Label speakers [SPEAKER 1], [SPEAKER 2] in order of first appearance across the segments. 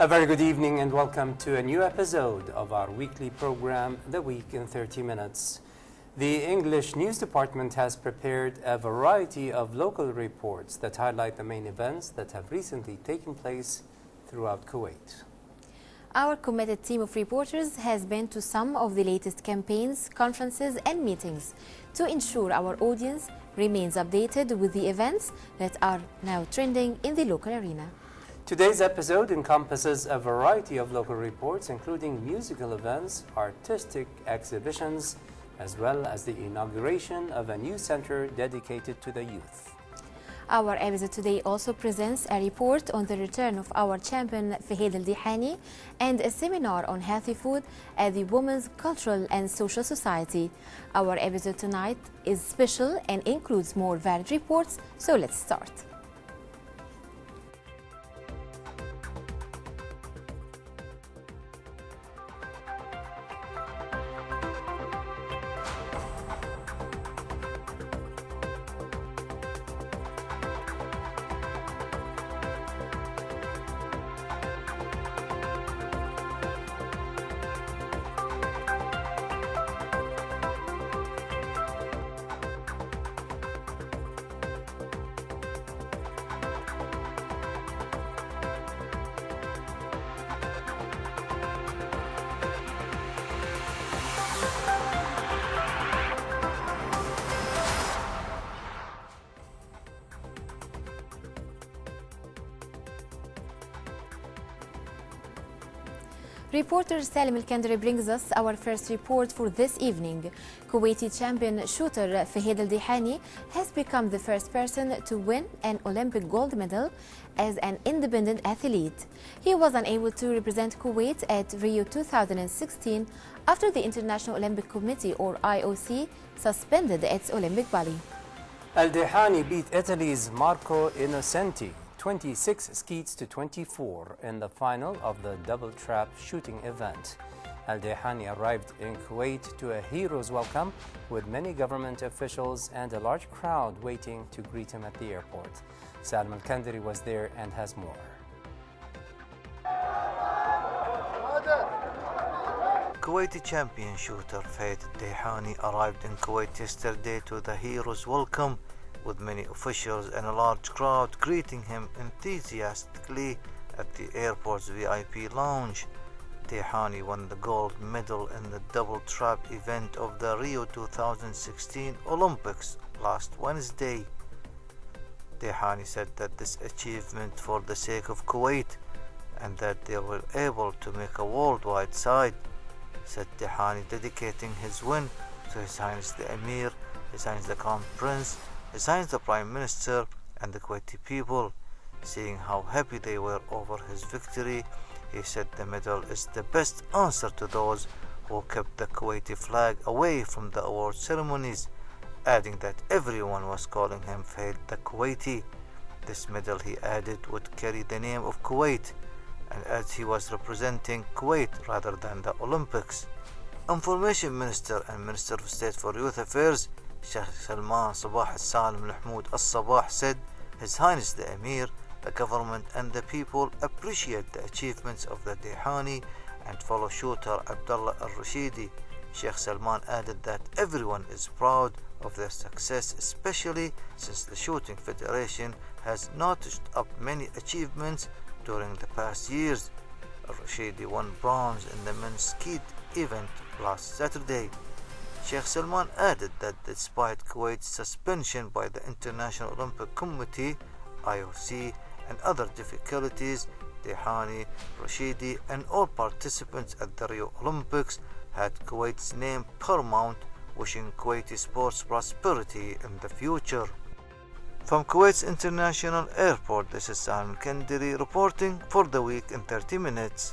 [SPEAKER 1] A very good evening and welcome to a new episode of our weekly program, The Week in 30 Minutes. The English News Department has prepared a variety of local reports that highlight the main events that have recently taken place throughout Kuwait.
[SPEAKER 2] Our committed team of reporters has been to some of the latest campaigns, conferences and meetings to ensure our audience remains updated with the events that are now trending in the local arena.
[SPEAKER 1] Today's episode encompasses a variety of local reports, including musical events, artistic exhibitions, as well as the inauguration of a new center dedicated to the youth.
[SPEAKER 2] Our episode today also presents a report on the return of our champion Fahid Al-Dihani and a seminar on healthy food at the Women's Cultural and Social Society. Our episode tonight is special and includes more varied reports, so let's start. Reporter Salim Al-Kandari brings us our first report for this evening. Kuwaiti champion shooter Fahid Al-Dihani has become the first person to win an Olympic gold medal as an independent athlete. He was unable to represent Kuwait at Rio 2016 after the International Olympic Committee, or IOC, suspended its Olympic body.
[SPEAKER 1] Al-Dihani beat Italy's Marco Innocenti 26 skeets to 24 in the final of the double trap shooting event. Al-Dihani arrived in Kuwait to a hero's welcome with many government officials and a large crowd waiting to greet him at the airport. Salim Al-Kandari was there and has more.
[SPEAKER 3] Kuwaiti champion shooter Fahid Al-Dihani arrived in Kuwait yesterday to the hero's welcome with many officials and a large crowd greeting him enthusiastically at the airport's VIP lounge. Dihani won the gold medal in the double trap event of the Rio 2016 Olympics last Wednesday. Dihani said that this achievement for the sake of Kuwait and that they were able to make a worldwide side, said Dihani, dedicating his win to His Highness the Emir, His Highness the Crown Prince, His Highness the Prime Minister and the Kuwaiti people. Seeing how happy they were over his victory, he said the medal is the best answer to those who kept the Kuwaiti flag away from the award ceremonies, adding that everyone was calling him Fahid the Kuwaiti. This medal, he added, would carry the name of Kuwait, and as he was representing Kuwait rather than the Olympics. Information Minister and Minister of State for Youth Affairs Sheikh Salman Sabah Al-Salim Al-Mahmoud Al-Sabah said His Highness the Emir, the government and the people appreciate the achievements of the Dihani and fellow shooter Abdullah Al-Rashidi. Sheikh Salman added that everyone is proud of their success, especially since the Shooting Federation has notched up many achievements during the past years. Al-Rashidi won bronze in the men's skeet event last Saturday. Sheikh Salman added that despite Kuwait's suspension by the International Olympic Committee, IOC, and other difficulties, Dihani, Rashidi, and all participants at the Rio Olympics had Kuwait's name paramount, wishing Kuwaiti sports prosperity in the future. From Kuwait's International Airport, this is Salim Al-Kandari reporting for The Week in 30 Minutes.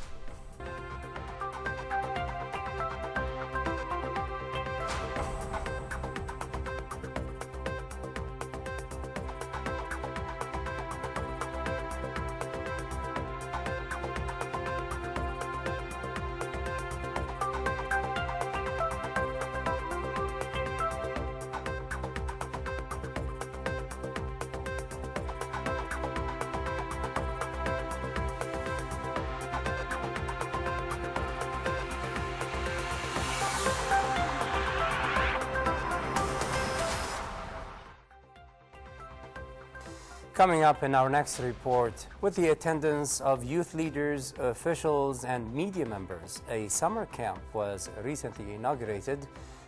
[SPEAKER 1] Coming up in our next report, with the attendance of youth leaders, officials, and media members, a summer camp was recently inaugurated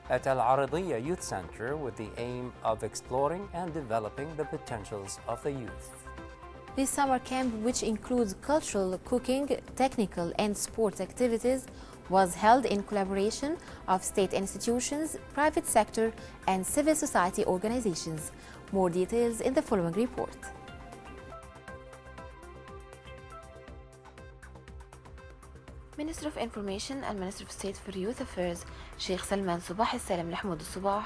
[SPEAKER 1] at Al Aradia Youth Center with the aim of exploring and developing the potentials of the youth.
[SPEAKER 2] This summer camp, which includes cultural, cooking, technical, and sport activities, was held in collaboration of state institutions, private sector, and civil society organizations. More details in the following report. Minister of Information and Minister of State for Youth Affairs, Sheikh Salman Subah Al-Salam Mahmoud Subah,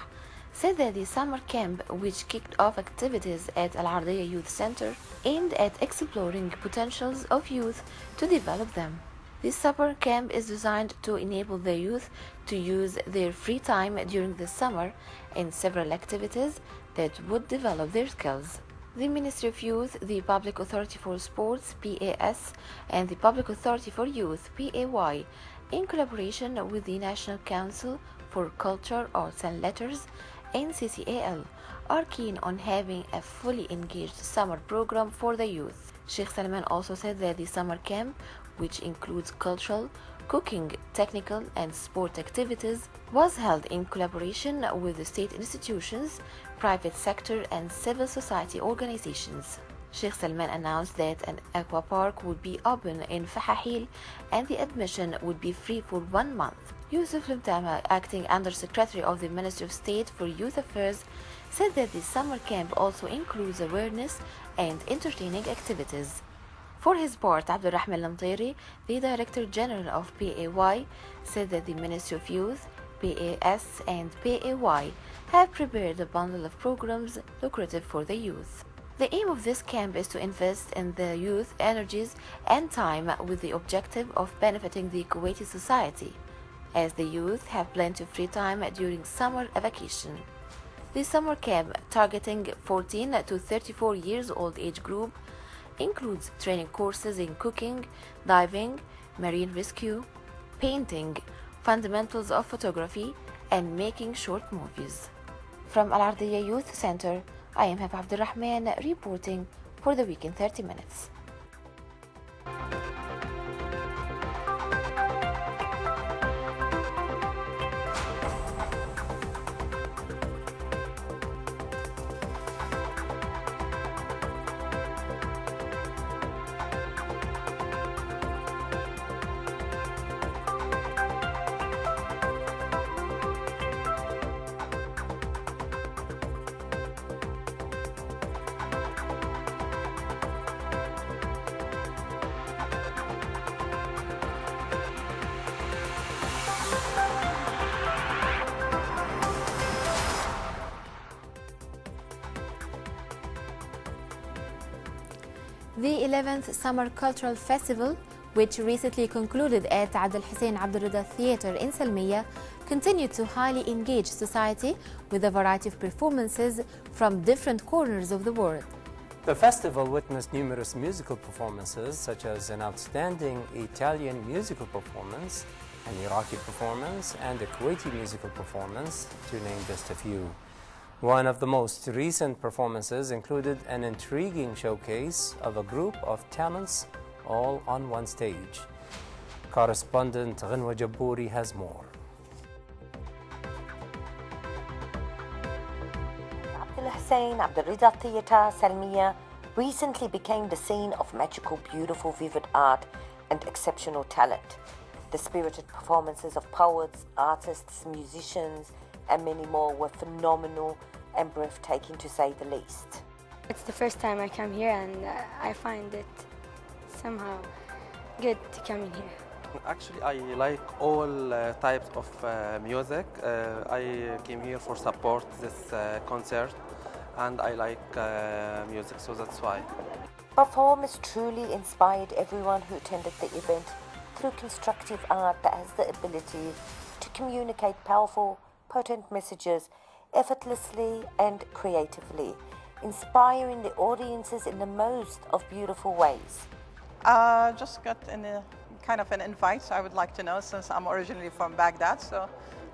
[SPEAKER 2] said that the summer camp, which kicked off activities at Al Aradia Youth Center, aimed at exploring potentials of youth to develop them. This summer camp is designed to enable the youth to use their free time during the summer in several activities that would develop their skills. The Ministry of Youth, the Public Authority for Sports, PAS, and the Public Authority for Youth, PAY, in collaboration with the National Council for Culture, Arts and Letters, NCCAL, are keen on having a fully engaged summer program for the youth. Sheikh Salman also said that the summer camp, which includes cultural, cooking, technical, and sport activities, was held in collaboration with the state institutions, private sector, and civil society organizations. Sheikh Salman announced that an aqua park would be open in Fahahil and the admission would be free for 1 month. Yusuf Limtama, acting Under Secretary of the Ministry of State for Youth Affairs, said that the summer camp also includes awareness and entertaining activities. For his part, Abdulrahman Lamtiri, the Director General of PAY, said that the Ministry of Youth, PAS, and PAY have prepared a bundle of programs lucrative for the youth. The aim of this camp is to invest in the youth energies and time with the objective of benefiting the Kuwaiti society, as the youth have plenty of free time during summer vacation. The summer camp, targeting 14 to 34 years old age group, includes training courses in cooking, diving, marine rescue, painting, fundamentals of photography, and making short movies. From Al Aradia Youth Center, I am Hab Abdulrahman reporting for the Week in 30 Minutes. The 11th Summer Cultural Festival, which recently concluded at Abdul Hussein Abdul Rida Theatre in Salmiya, continued to highly engage society with a variety of performances from different corners of the world.
[SPEAKER 1] The festival witnessed numerous musical performances, such as an outstanding Italian musical performance, an Iraqi performance, and a Kuwaiti musical performance, to name just a few. One of the most recent performances included an intriguing showcase of a group of talents all on one stage. Correspondent Ghanwa Jabbouri has more.
[SPEAKER 4] Abdul Hussein Abdul Rida Theatre, Salmiya, recently became the scene of magical, beautiful, vivid art and exceptional talent. The spirited performances of poets, artists, musicians, and many more were phenomenal and breathtaking, to say the least.
[SPEAKER 5] It's the first time I come here, and I find it somehow good to come in here.
[SPEAKER 6] Actually, I like all types of music. I came here for support this concert, and I like music, so that's why.
[SPEAKER 4] Performers truly inspired everyone who attended the event through constructive art that has the ability to communicate powerful, potent messages effortlessly and creatively, inspiring the audiences in the most of beautiful ways.
[SPEAKER 7] I just got kind of an invite, so I would like to know, since I'm originally from Baghdad, so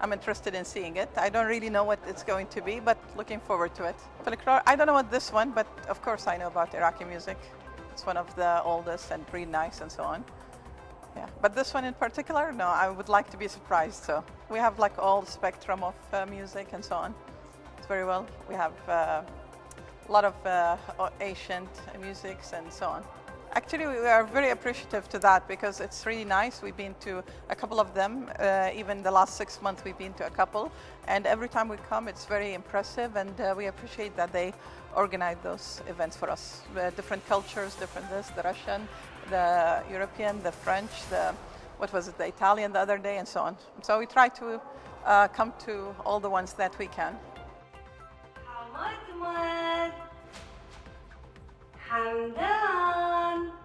[SPEAKER 7] I'm interested in seeing it. I don't really know what it's going to be, but looking forward to it. Folklore, I don't know what this one, but of course I know about Iraqi music. It's one of the oldest and really nice and so on. Yeah, but this one in particular, no, I would like to be surprised. So we have like all the spectrum of music and so on. It's very well. We have a lot of ancient musics and so on. Actually, we are very appreciative to that because it's really nice. We've been to a couple of them. Even the last 6 months, we've been to a couple. And every time we come, it's very impressive. And we appreciate that they organize those events for us. Different cultures, different this, the Russian, the European, the French, the Italian the other day, and so on. So we try to come to all the ones that we can.
[SPEAKER 8] حمدان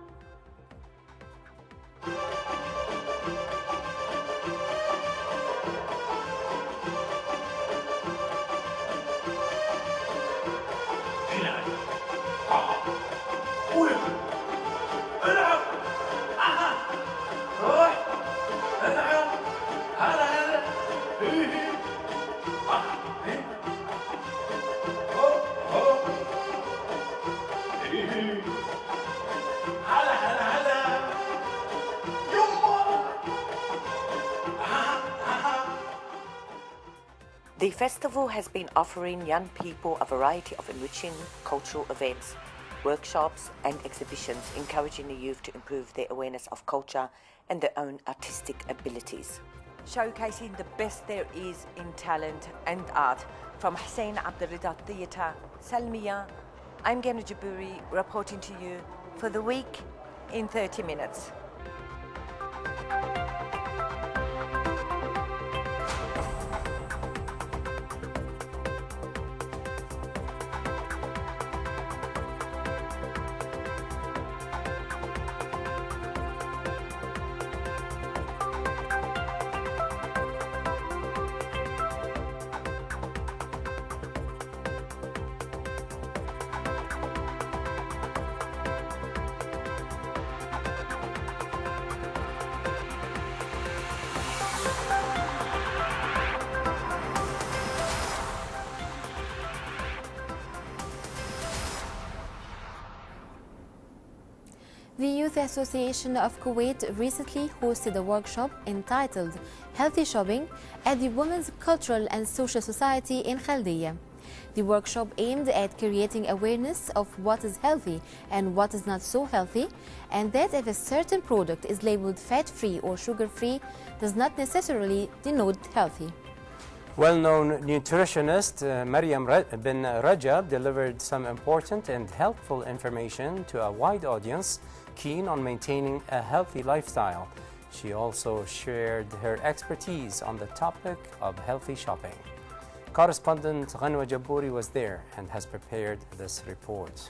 [SPEAKER 4] The festival has been offering young people a variety of enriching cultural events, workshops and exhibitions, encouraging the youth to improve their awareness of culture and their own artistic abilities. Showcasing the best there is in talent and art. From Hussein Abdulrida Theatre, Salmiya, I'm Gena Jaburi reporting to you for the week in 30 minutes.
[SPEAKER 2] The Youth Association of Kuwait recently hosted a workshop entitled Healthy Shopping at the Women's Cultural and Social Society in Khaldiya. The workshop aimed at creating awareness of what is healthy and what is not so healthy, and that if a certain product is labeled fat-free or sugar-free does not necessarily denote healthy.
[SPEAKER 1] Well-known nutritionist Mariam bin Rajab delivered some important and helpful information to a wide audience keen on maintaining a healthy lifestyle. She also shared her expertise on the topic of healthy shopping. Correspondent Ghanwa Jabouri was there and has prepared this report.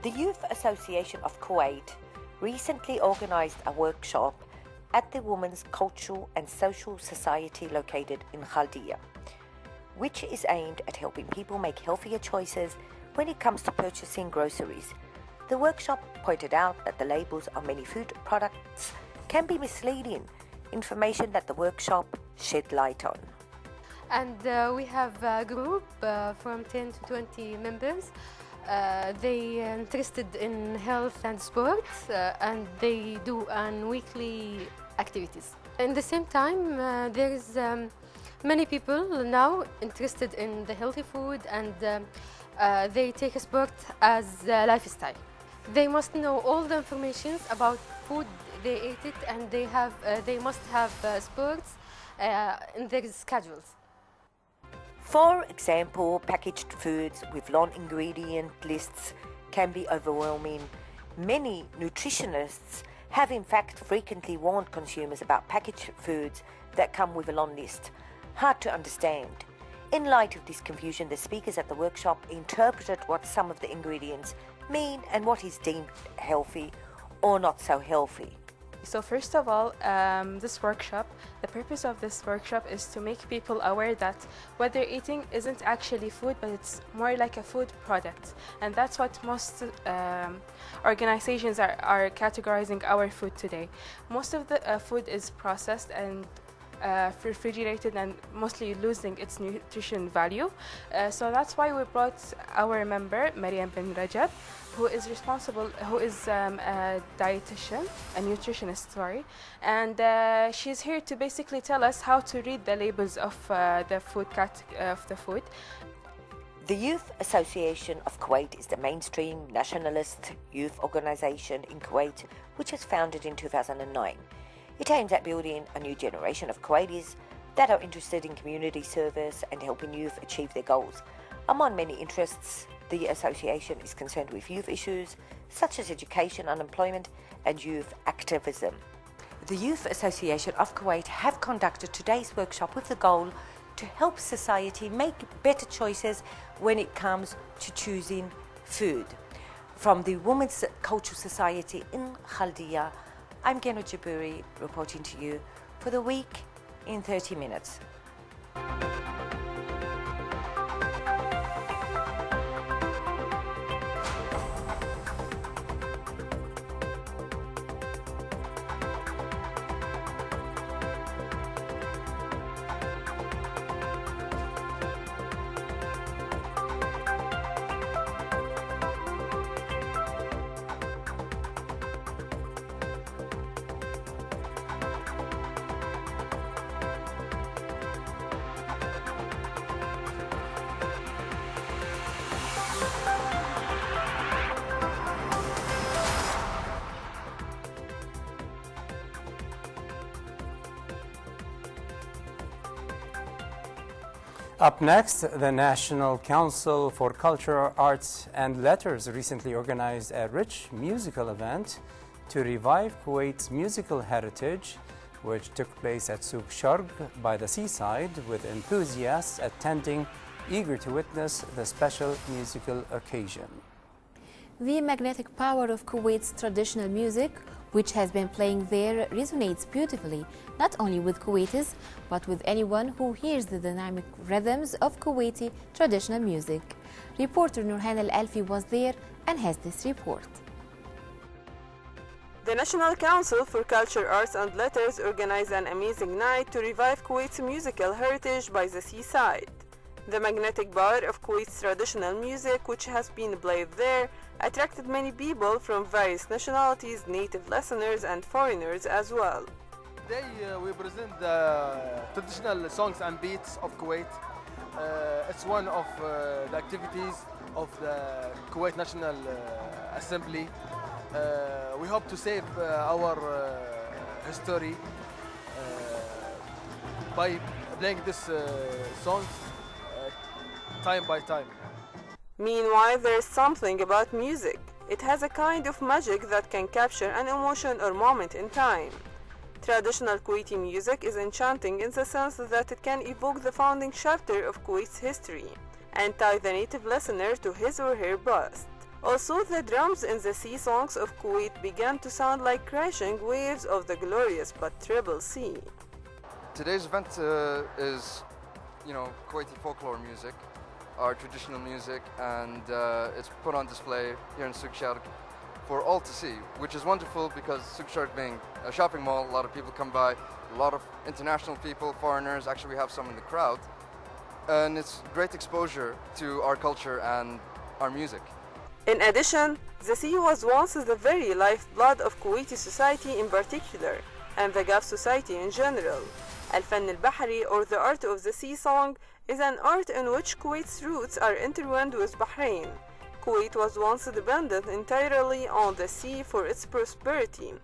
[SPEAKER 4] The Youth Association of Kuwait recently organized a workshop at the Women's Cultural and Social Society located in Khaldiya, which is aimed at helping people make healthier choices when it comes to purchasing groceries. The workshop pointed out that the labels on many food products can be misleading, information that the workshop shed light on.
[SPEAKER 5] And we have a group from 10 to 20 members. They are interested in health and sports, and they do weekly activities. In the same time, there is many people now interested in the healthy food, and they take sport as a lifestyle. They must know all the information about food they ate it, and they must have sports in their schedules.
[SPEAKER 4] For example, packaged foods with long ingredient lists can be overwhelming. Many nutritionists have in fact frequently warned consumers about packaged foods that come with a long list. Hard to understand. In light of this confusion, the speakers at the workshop interpreted what some of the ingredients mean and what is deemed healthy or not so healthy?
[SPEAKER 8] So first of all, the purpose of this workshop is to make people aware that what they're eating isn't actually food, but it's more like a food product. And that's what most organizations are categorizing our food today. Most of the food is processed and refrigerated and mostly losing its nutrition value. So that's why we brought our member, Mariam bin Rajab, who is a dietitian, a nutritionist, sorry, and she's here to basically tell us how to read the labels of the food.
[SPEAKER 4] The Youth Association of Kuwait is the mainstream nationalist youth organization in Kuwait, which was founded in 2009. It aims at building a new generation of Kuwaitis that are interested in community service and helping youth achieve their goals. Among many interests, the association is concerned with youth issues such as education, unemployment, and youth activism. The Youth Association of Kuwait have conducted today's workshop with the goal to help society make better choices when it comes to choosing food. From the Women's Cultural Society in Khaldiya, I'm Geno Jaburi reporting to you for the week in 30 minutes.
[SPEAKER 1] Up next, the National Council for Culture, Arts and Letters recently organized a rich musical event to revive Kuwait's musical heritage, which took place at Souk Sharg by the seaside, with enthusiasts attending, eager to witness the special musical occasion.
[SPEAKER 2] The magnetic power of Kuwait's traditional music, which has been playing there, resonates beautifully, not only with Kuwaitis, but with anyone who hears the dynamic rhythms of Kuwaiti traditional music. Reporter Nurhan Al-Alfi was there and has this report.
[SPEAKER 9] The National Council for Culture, Arts and Letters organized an amazing night to revive Kuwait's musical heritage by the seaside. The magnetic power of Kuwait's traditional music, which has been played there, attracted many people from various nationalities, native listeners and foreigners as well.
[SPEAKER 10] Today we present the traditional songs and beats of Kuwait. It's one of the activities of the Kuwait National Assembly. We hope to save our history by playing this songs time by time.
[SPEAKER 9] Meanwhile, there's something about music. It has a kind of magic that can capture an emotion or moment in time. Traditional Kuwaiti music is enchanting in the sense that it can evoke the founding chapter of Kuwait's history and tie the native listener to his or her past. Also, the drums in the sea songs of Kuwait began to sound like crashing waves of the glorious but troubled sea.
[SPEAKER 11] Today's event is, Kuwaiti folklore music, our traditional music, and it's put on display here in Souk Sharg for all to see, which is wonderful because Souk Sharg being a shopping mall, a lot of people come by, a lot of international people, foreigners, actually we have some in the crowd, and it's great exposure to our culture and our music.
[SPEAKER 9] In addition, the sea was once the very lifeblood of Kuwaiti society in particular, and the Gulf society in general. Al-Fan al-Bahri, or the art of the sea song, is an art in which Kuwait's roots are intertwined with Bahrain. Kuwait was once dependent entirely on the sea for its prosperity,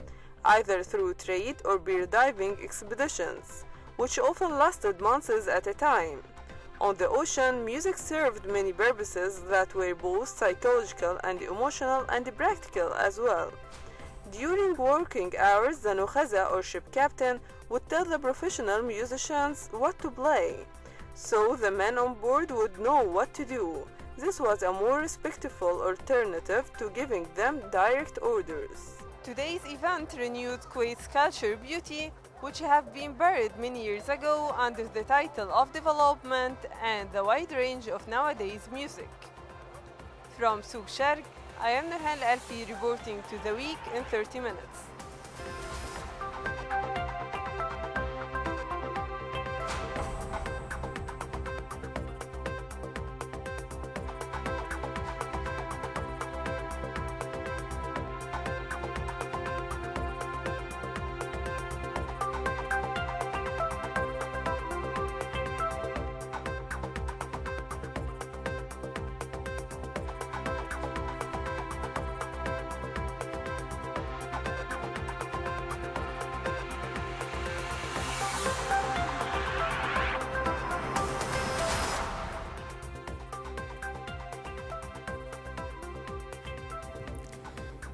[SPEAKER 9] either through trade or beer diving expeditions, which often lasted months at a time. On the ocean, music served many purposes that were both psychological and emotional and practical as well. During working hours, the Nukhaza or ship captain would tell the professional musicians what to play, so the men on board would know what to do. This was a more respectful alternative to giving them direct orders. Today's event renewed Kuwait's culture beauty, which have been buried many years ago under the title of development and the wide range of nowadays music. From Souk Sharq, I am Nurhan Alfi reporting to The Week in 30 minutes.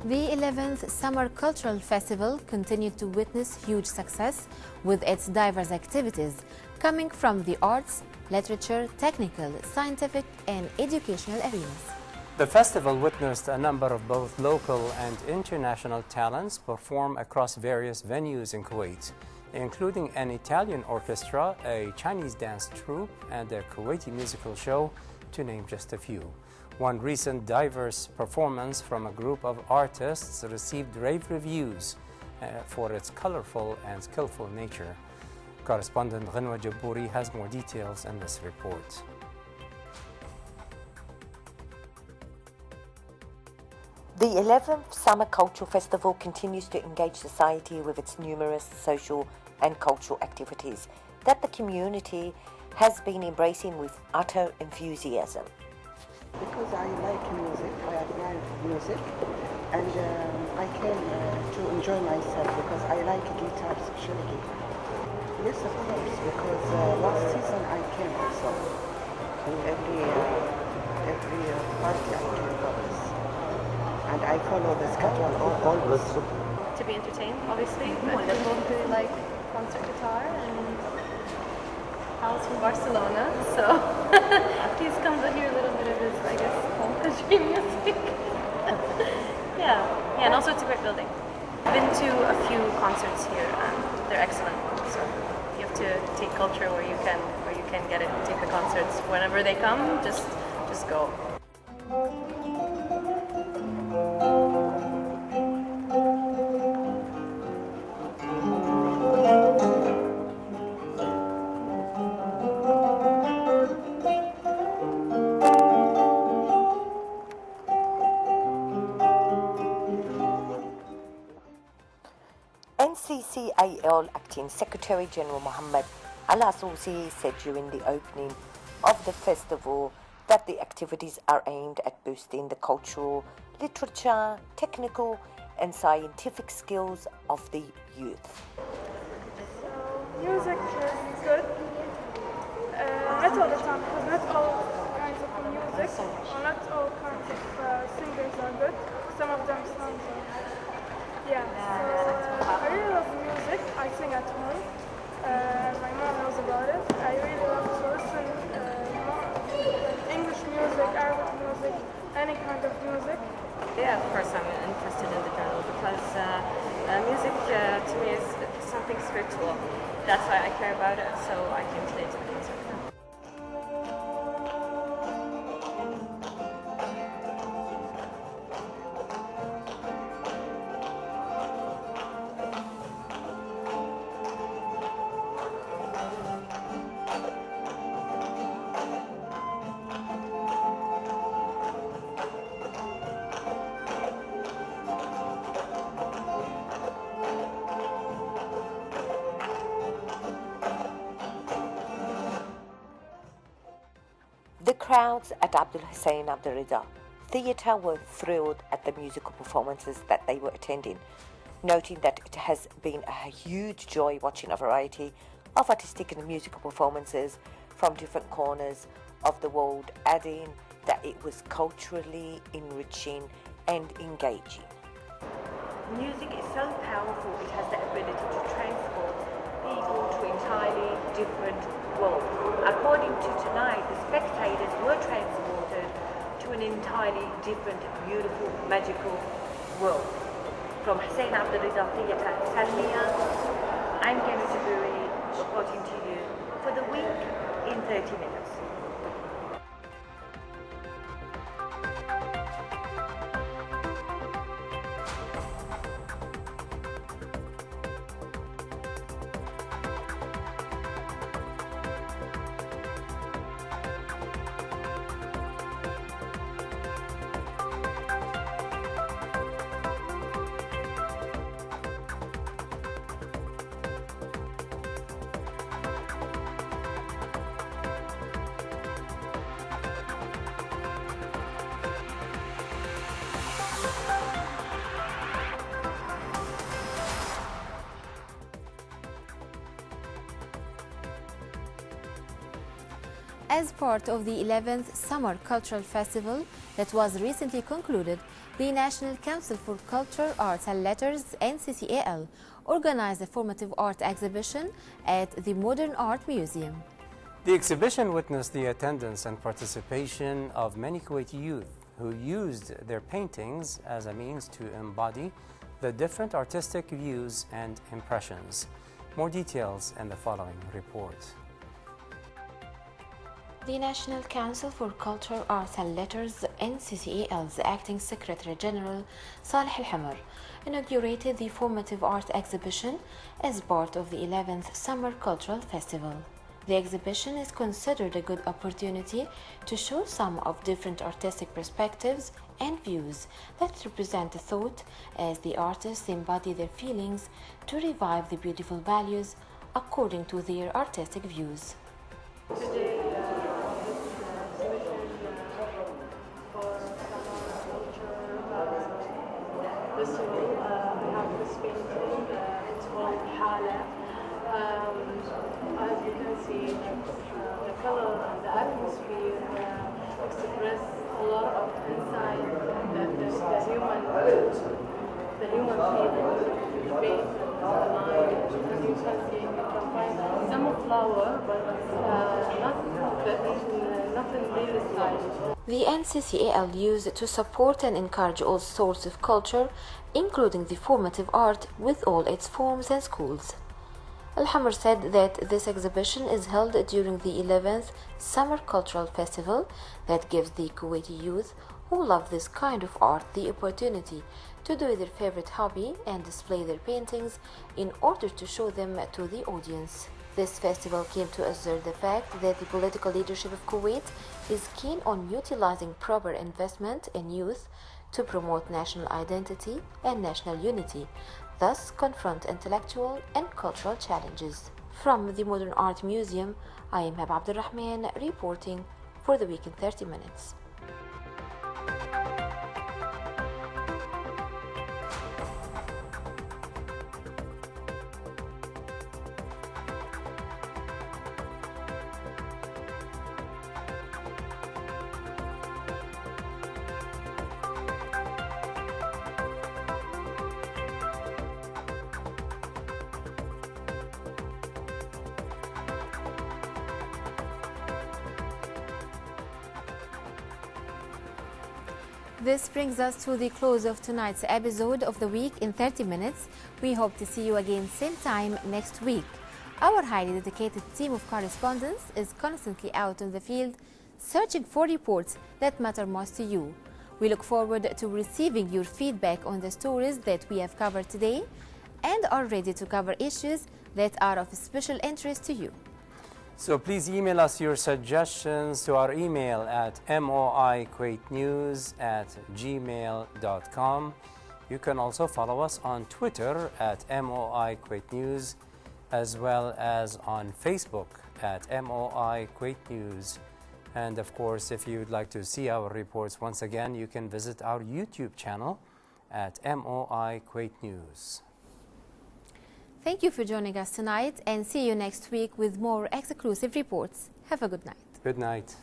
[SPEAKER 2] The 11th Summer Cultural Festival continued to witness huge success with its diverse activities coming from the arts, literature, technical, scientific and educational arenas.
[SPEAKER 1] The festival witnessed a number of both local and international talents perform across various venues in Kuwait, including an Italian orchestra, a Chinese dance troupe, and a Kuwaiti musical show, to name just a few. One recent diverse performance from a group of artists received rave reviews for its colorful and skillful nature. Correspondent Ghanwa Jabbouri has more details in this report.
[SPEAKER 4] The 11th Summer Cultural Festival continues to engage society with its numerous social and cultural activities that the community has been embracing with utter enthusiasm.
[SPEAKER 12] Because I like music, I admire music, and I came to enjoy myself because I like guitar, especially guitar. Yes, of course, because last season I came also. Every party I came for this. And I follow the schedule always.
[SPEAKER 13] To be entertained, obviously, but I both really like concert guitar and Al's from Barcelona, so he's come to hear a little bit of his, I guess, home country music. yeah, and also it's a great building. I've been to a few concerts here, and they're excellent. So you have to take culture where you can get it. Take the concerts whenever they come. Just go.
[SPEAKER 4] NCCAL Acting Secretary General Mohammed Al-Asusi said during the opening of the festival that the activities are aimed at boosting the cultural, literature, technical and scientific skills of the youth.
[SPEAKER 14] Music is good, not all the time, because not all kinds of music or not all kinds of singers are good. Some of them sound yeah, so I really love music. I sing at home. My mom knows about it. I really love to listen English music, Arabic music, any kind of music.
[SPEAKER 13] Yeah, of course I'm interested in the genre because music to me is something spiritual. That's why I care about it, so I came today to the concert.
[SPEAKER 4] The crowds at Abdul Hussein Abdul Rida Theatre were thrilled at the musical performances that they were attending, noting that it has been a huge joy watching a variety of artistic and musical performances from different corners of the world, adding that it was culturally enriching and engaging.
[SPEAKER 15] Music is so powerful, it has the ability to transport people to entirely different worlds. According to tonight, the spectators were transported to an entirely different, beautiful, magical world. From Hussein Abdulreza Salmiya, I'm going to be reporting to you for the week in 30 minutes.
[SPEAKER 2] As part of the 11th Summer Cultural Festival that was recently concluded, the National Council for Culture, Arts and Letters (NCCAL) organized a formative art exhibition at the Modern Art Museum.
[SPEAKER 1] The exhibition witnessed the attendance and participation of many Kuwaiti youth who used their paintings as a means to embody the different artistic views and impressions. More details in the following report.
[SPEAKER 2] The National Council for Culture, Arts and Letters (NCCAL's) Acting Secretary General Saleh Al-Hamar inaugurated the formative art exhibition as part of the 11th Summer Cultural Festival. The exhibition is considered a good opportunity to show some of different artistic perspectives and views that represent the thought as the artists embody their feelings to revive the beautiful values according to their artistic views.
[SPEAKER 14] Today, festival, we have this painting, it's called Hala. As you can see, the color and the atmosphere express a lot of insight, the human feeling, the paint and the line. As you can see, you can find some flower, but nothing really stylish.
[SPEAKER 2] The NCCAL used to support and encourage all sorts of culture, including the formative art with all its forms and schools. Al-Hamar said that this exhibition is held during the 11th Summer Cultural Festival that gives the Kuwaiti youth who love this kind of art the opportunity to do their favorite hobby and display their paintings in order to show them to the audience. This festival came to assert the fact that the political leadership of Kuwait is keen on utilizing proper investment in youth to promote national identity and national unity, thus confront intellectual and cultural challenges. From the Modern Art Museum, I am Hab Abdulrahman reporting for the week in 30 minutes. This brings us to the close of tonight's episode of the Week in 30 Minutes. We hope to see you again same time next week. Our highly dedicated team of correspondents is constantly out in the field searching for reports that matter most to you. We look forward to receiving your feedback on the stories that we have covered today and are ready to cover issues that are of special interest to you.
[SPEAKER 1] So please email us your suggestions to our email at moikuwaitnews@gmail.com. You can also follow us on Twitter at moikuwaitnews, as well as on Facebook at moikuwaitnews. And of course, if you would like to see our reports once again, you can visit our YouTube channel at moikuwaitnews.
[SPEAKER 2] Thank you for joining us tonight and see you next week with more exclusive reports. Have a good night.
[SPEAKER 1] Good night.